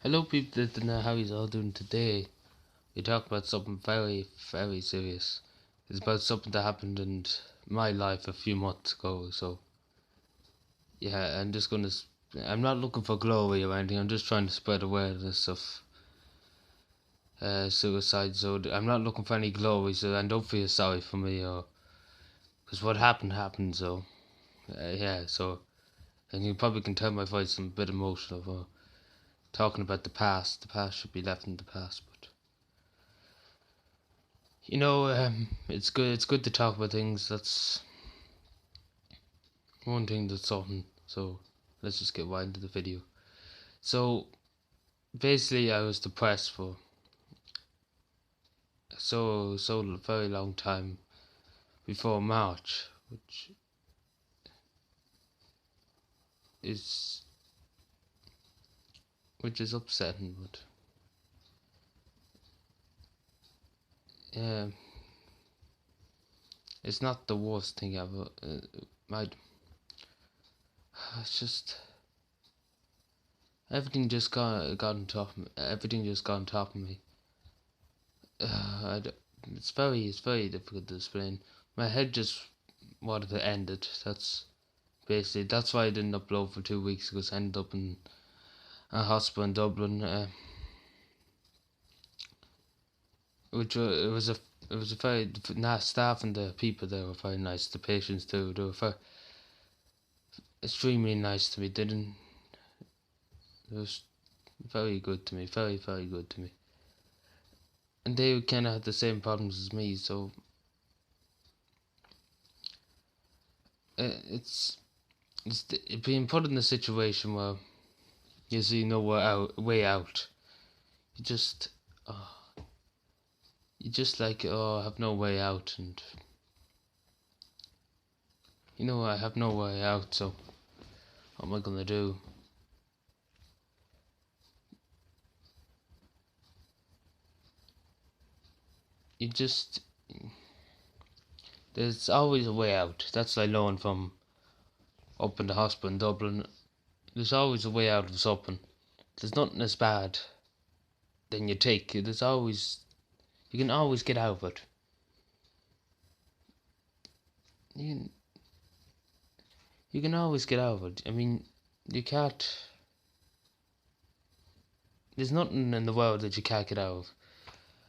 Hello people that don't know how he's all doing today. We talk about something very, very serious. It's about something that happened in my life a few months ago. So yeah, I'm not looking for glory or anything. I'm just trying to spread awareness of suicide. So I'm not looking for any glory. So and don't feel sorry for me or because what happened happened. So yeah. So and you probably can tell my voice I'm a bit emotional for talking about the past. The past should be left in the past, but. It's good. It's good to talk about things. That's one thing that's something. So let's just get right into the video. So basically, I was depressed for so very long time before March, is which is upsetting. But yeah, it's not the worst thing ever. I, it's just everything just got on top. Of me. Everything just got on top of me. Uh, I, it's very difficult to explain. My head just wanted to end it. That's why I didn't upload for 2 weeks because I ended up in a hospital in Dublin, which it was a very nice staff and the people there were very nice. The patients too, they were very, extremely nice to me. They didn't. It was very good to me, very good to me. And they kind of had the same problems as me, so it's being put in a situation where you see no way out. You just. Oh, you just like, oh, I have no way out, and I have no way out, so what am I gonna do? You just, there's always a way out. That's what I learned from up in the hospital in Dublin. There's always a way out of something. There's nothing as bad than you take. You can always get out of it. You, you can always get out of it. I mean, you can't, there's nothing in the world that you can't get out of.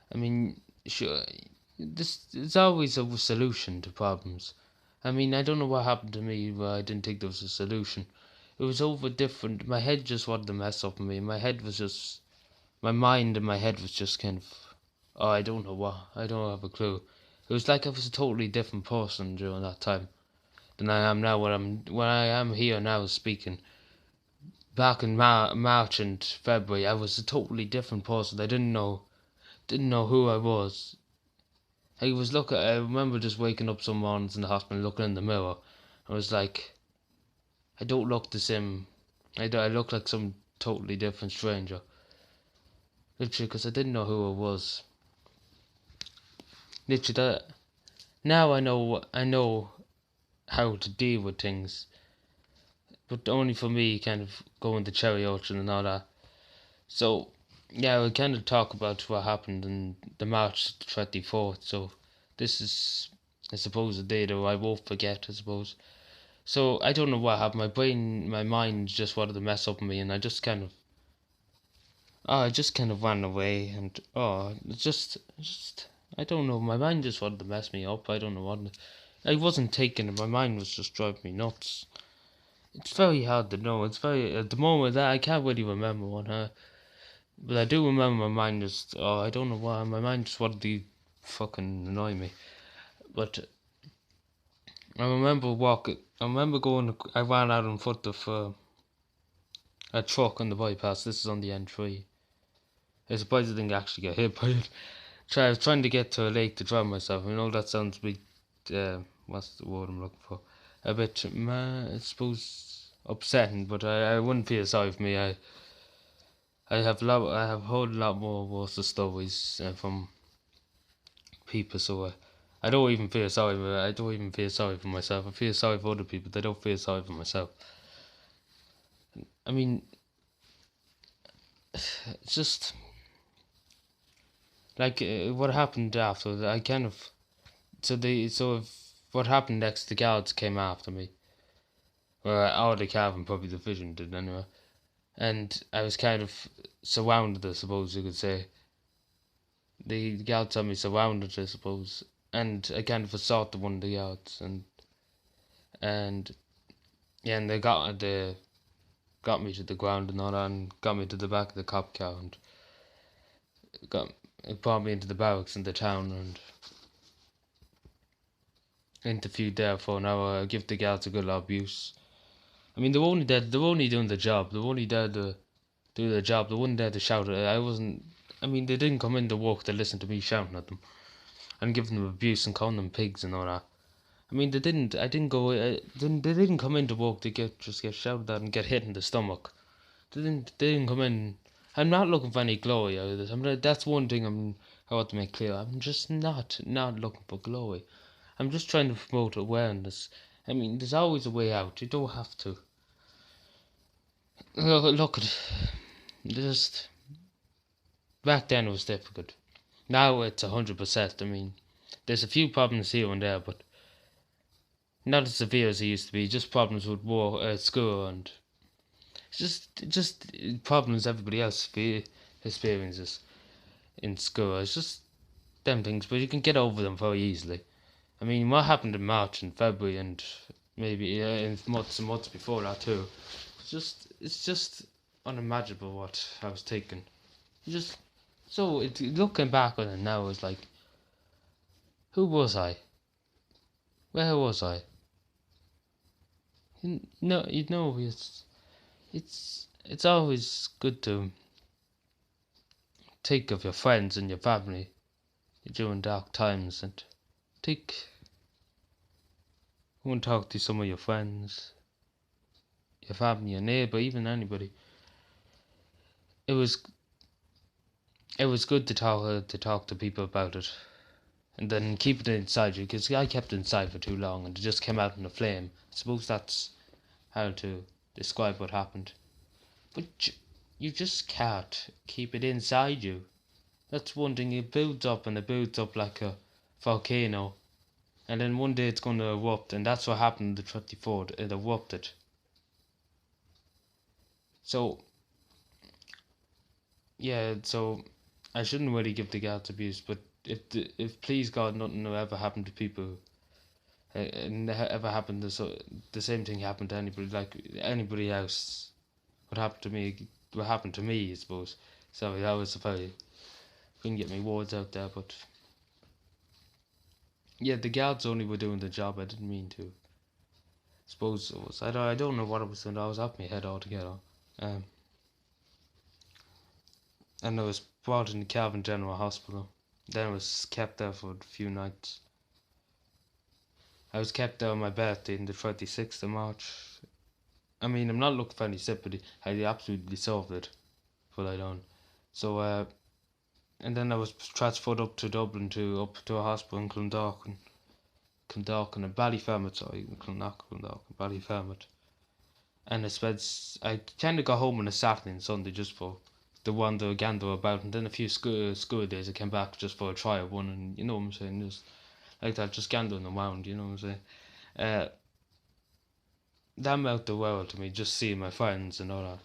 I mean, sure, there's always a solution to problems. I mean, I don't know what happened to me where I didn't think there was a solution. It was over different. My head just wanted to mess up me. My mind and my head was just kind of, oh, I don't know what. I don't have a clue. It was like I was a totally different person during that time than I am now. When I am here now speaking. Back in March and February, I was a totally different person. I didn't know who I was. I remember just waking up some mornings in the hospital, looking in the mirror. I was like, I don't look the same. I look like some totally different stranger. Literally, because I didn't know who I was. Literally, now I know how to deal with things, but only for me, kind of going to Cherry Orchard and all that. So, yeah, we'll kind of talk about what happened on the March 24th. So, this is, I suppose, a day that I won't forget, I suppose. So, I don't know what happened. My mind just wanted to mess up me, and I just kind of ran away, and I don't know. My mind just wanted to mess me up. I don't know what. I wasn't taking it. My mind was just driving me nuts. It's very hard to know. It's very at the moment that I can't really remember what. But I do remember my mind just. Oh, I don't know why. My mind just wanted to fucking annoy me. But I remember walking. I remember going. I ran out in front of a truck on the bypass. This is on the N3. I suppose I didn't actually get hit by it. I was trying to get to a lake to drown myself. I know that sounds a bit, what's the word I'm looking for? A bit, I suppose, upsetting, but I wouldn't feel sorry for me. I have heard a lot more worse stories from people, so I don't even feel sorry. I don't even feel sorry for myself. I feel sorry for other people. I don't feel sorry for myself. I mean, it's just like what happened after that. I kind of if what happened next, the guards came after me, or the cabin, probably the vision did anyway, and I was kind of surrounded, I suppose you could say. The guards had me surrounded, I suppose, and I kind of assaulted one of the guards, and yeah, and they got me to the ground and all that, and got me to the back of the cop car, and got it brought me into the barracks in the town, and interviewed there for an hour. I give the guards a good lot of abuse. I mean, they were only there. They were only doing the job. They were only there to do the job. They weren't there to shout. I wasn't. I mean, they didn't come in to work to listen to me shouting at them and giving them abuse and calling them pigs and all that. I mean, they didn't. I didn't go. They didn't come into work to get shouted at and get hit in the stomach. They didn't come in. I'm not looking for any glory out of this. That's one thing I want to make clear. I'm just not looking for glory. I'm just trying to promote awareness. I mean, there's always a way out. You don't have to. Look at just back then it was difficult. Now it's 100%. I mean, there's a few problems here and there, but not as severe as they used to be. Just problems with war, school, and just problems everybody else experiences in school. It's just them things, but you can get over them very easily. I mean, what happened in March and February and maybe in months and months before that too. It's just unimaginable what I was taking. Just looking back on it now is like, who was I? Where was I? No, it's always good to think of your friends and your family during dark times and think. Want to talk to some of your friends, your family, your neighbour, even anybody. It was good to talk to people about it, and then keep it inside you. Because I kept it inside for too long, and it just came out in a flame. I suppose that's how to describe what happened. But you just can't keep it inside you. That's one thing. It builds up and it builds up like a volcano, and then one day it's going to erupt, and that's what happened on the 24th. It erupted. So yeah, so I shouldn't really give the guards abuse, but if please God nothing will ever happen to people, and ever happen to the same thing happened to anybody, like anybody else, what happened to me, I suppose. Sorry, that was very couldn't get my words out there, but yeah, the guards only were doing the job. I didn't mean to. Suppose it was. I don't know what I was doing. I was off my head altogether. Um, and I was brought into Calvin General Hospital. Then I was kept there for a few nights. I was kept there on my birthday on the 26th of March. I mean, I'm not looking for any sympathy. I absolutely deserved it, but I don't. So, and then I was transferred up to Dublin up to a hospital in Clondalkin and Ballyfermot, sorry, Clondalkin, Ballyfermot. And I kind of got home on a Saturday and Sunday just for the wander gander about, and then a few school days I came back just for a try of one, and you know what I'm saying, just like that, just gandering around, you know what I'm saying. Uh, that meant the world to me, just seeing my friends and all that.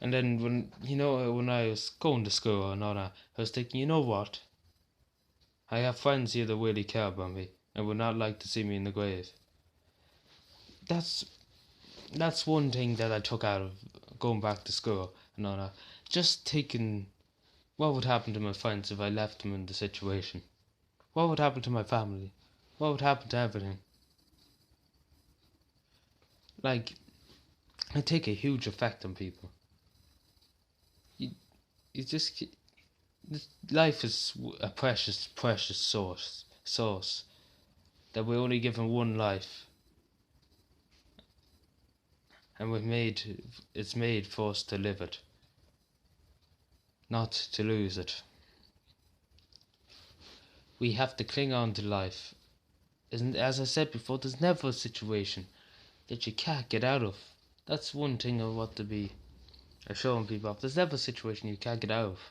And then when I was going to school and all that, I was thinking, you know what? I have friends here that really care about me and would not like to see me in the grave. That's one thing that I took out of going back to school and all that. Just thinking, what would happen to my friends if I left them in the situation? What would happen to my family? What would happen to everything? Like, I take a huge effect on people. You just life is a precious source that we're only given one life, and it's made for us to live it, not to lose it. We have to cling on to life. As I said before, there's never a situation that you can't get out of. That's one thing I want to be or showing people off. There's never a situation you can't get out of.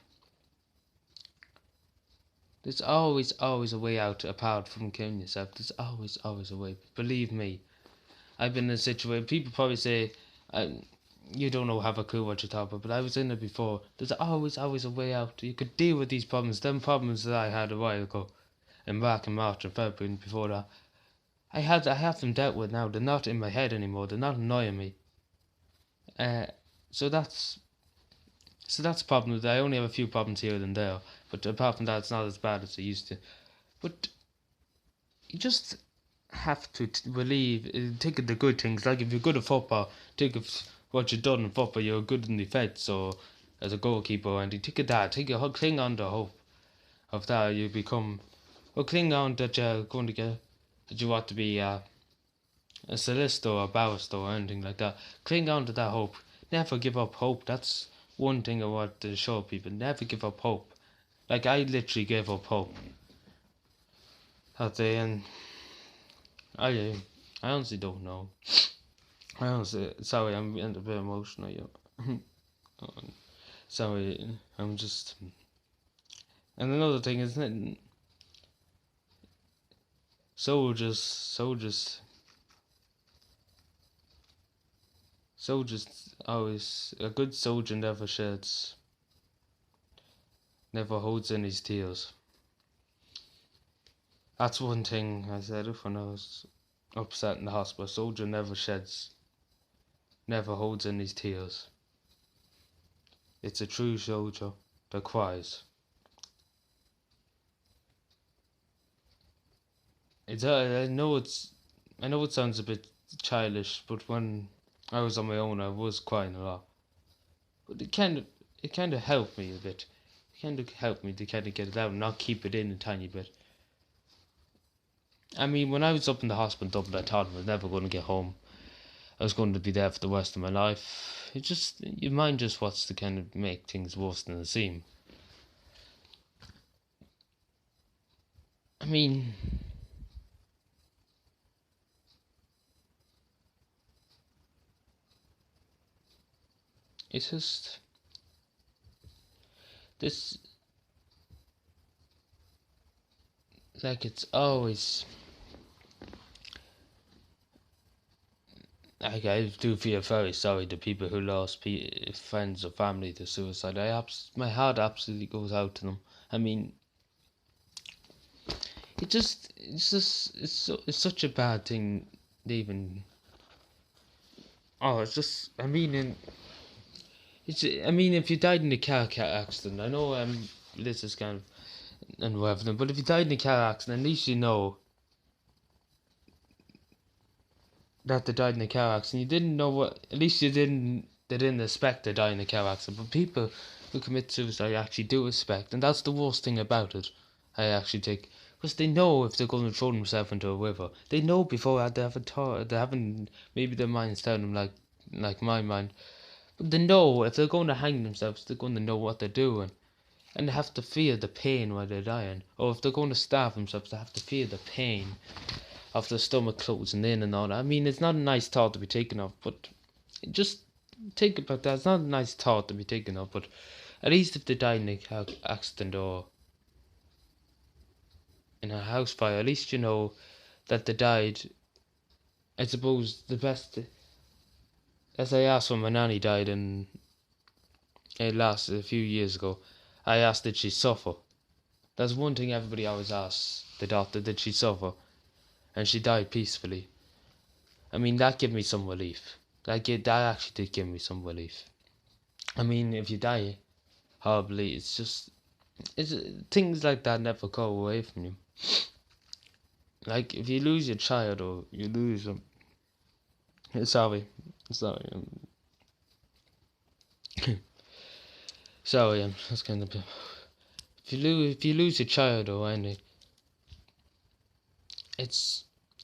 There's always a way out apart from killing yourself. There's always a way. Believe me, I've been in a situation. People probably say, you don't know, have a clue what you're talking about, but I was in it before. There's always a way out. You could deal with these problems. Them problems that I had a while ago, and back in March and February and before that. I have them dealt with now. They're not in my head anymore. They're not annoying me. Uh, so that's a problem. I only have a few problems here and there, but apart from that, it's not as bad as it used to. But you just have to believe, take the good things. Like if you're good at football, take of what you've done in football. You're good in defence or as a goalkeeper, and you take of that. Cling on to hope of that. You become, or cling on that you're going to get, that you want to be a solicitor or a barrister or anything like that. Cling on to that hope. Never give up hope. That's one thing I want to show people. Never give up hope. Like I literally gave up hope that day, and I honestly don't know. I honestly, sorry, I'm getting a bit emotional. Yeah. Sorry, I'm just. And another thing is that soldiers always, a good soldier never holds in his tears. That's one thing I said when I was upset in the hospital. A soldier never holds in his tears. It's a true soldier that cries. I know it sounds a bit childish, but when I was on my own, I was crying a lot. But it kind of helped me a bit. It kind of helped me to kind of get it out and not keep it in a tiny bit. I mean, when I was up in the hospital in Dublin, I thought I was never going to get home. I was going to be there for the rest of my life. Your mind just wants to kind of make things worse than they seem. I mean, it's just this, like it's always. I do feel very sorry to people who lost friends or family to suicide. My heart absolutely goes out to them. I mean, it's such a bad thing. Even it's just. I mean, if you died in a car accident, I know this is kind of unrelevant, but if you died in a car accident, at least you know that they died in a car accident. You didn't know what. At least they didn't expect to die in a car accident. But people who commit suicide actually do expect, and that's the worst thing about it. I actually think, because they know if they're going to throw themselves into a river, they know before they haven't thought. They haven't. Maybe their mind's telling them like my mind. But they know if they're going to hang themselves, they're going to know what they're doing. And they have to feel the pain while they're dying. Or if they're going to starve themselves, they have to feel the pain of the stomach closing in and all that. I mean, it's not a nice thought to be taken of, but just think about that. It's not a nice thought to be taken of, but at least if they died in a accident or in a house fire, at least you know that they died. I suppose the best, as I asked when my nanny died and it lasted a few years ago, I asked, did she suffer? That's one thing everybody always asks the doctor, did she suffer? And she died peacefully. I mean, that gave me some relief. That actually did give me some relief. I mean, if you die horribly, it's things like that never go away from you. Like if you lose your child or you lose sorry, sorry, sorry, that's kind of. If you lose your child or anything, it's.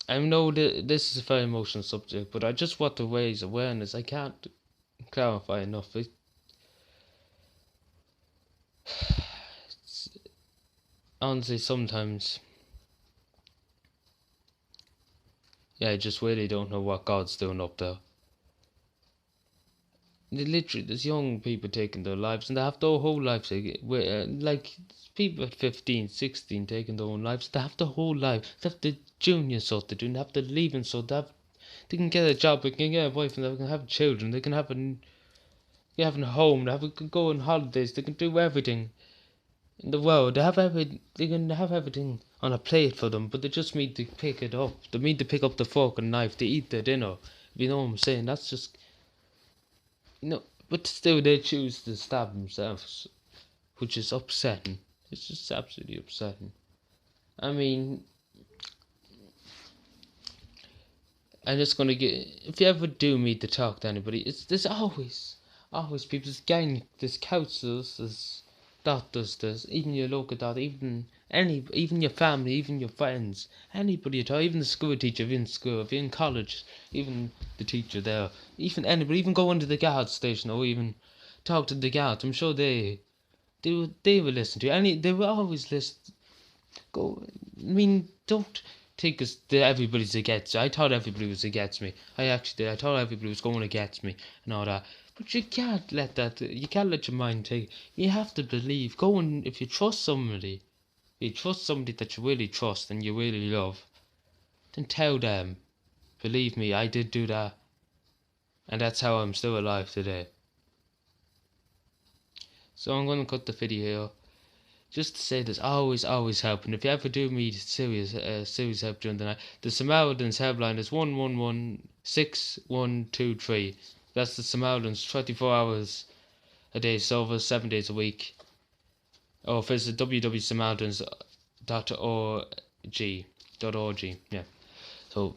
I know that this is a very emotional subject, but I just want to raise awareness. I can't clarify enough. It's, honestly, sometimes, yeah, I just really don't know what God's doing up there. literally, there's young people taking their lives, and they have their whole lives. Like people at 15, 16 taking their own lives. They have their whole life. They have the junior sort to do. They have the leaving sort. They can get a job. They can get a wife, and they can have children. They can have a home. Can go on holidays. They can do everything in the world. They can have everything on a plate for them, but they just need to pick it up. They need to pick up the fork and knife to eat their dinner. If you know what I'm saying, that's just but still they choose to stab themselves, which is upsetting. It's just absolutely upsetting. I mean, I'm just gonna get. If you ever do meet to talk to anybody, there's always people. There's counselors, there's doctors, there's even your local doctor, even your family, even your friends, anybody at all, even the school teacher, if you're in school, if you're in college, even the teacher there, even anybody, even go into the guard station or even talk to the guards. I'm sure they will listen to you. They will always listen. Go. I mean, don't think that everybody's against you. I thought everybody was against me. I actually did. I thought everybody was going against me and all that. But you can't let that. You can't let your mind take. You have to believe. Go and if you trust somebody, that you really trust and you really love, then tell them. Believe me, I did do that, and that's how I'm still alive today. So I'm gonna cut the video here. Just to say there's always help, and if you ever do need serious help during the night, the Samaritans helpline is 111-6123. That's the Samaritans 24 hours a day, so over 7 days a week. Or visit www.samaritans.org. Yeah. So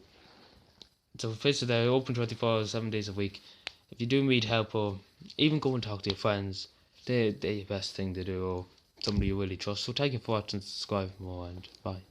visit there, open 24 hours, 7 days a week. If you do need help or even go and talk to your friends, they're the best thing to do, or somebody you really trust. So thank you for watching, subscribe for more, and bye.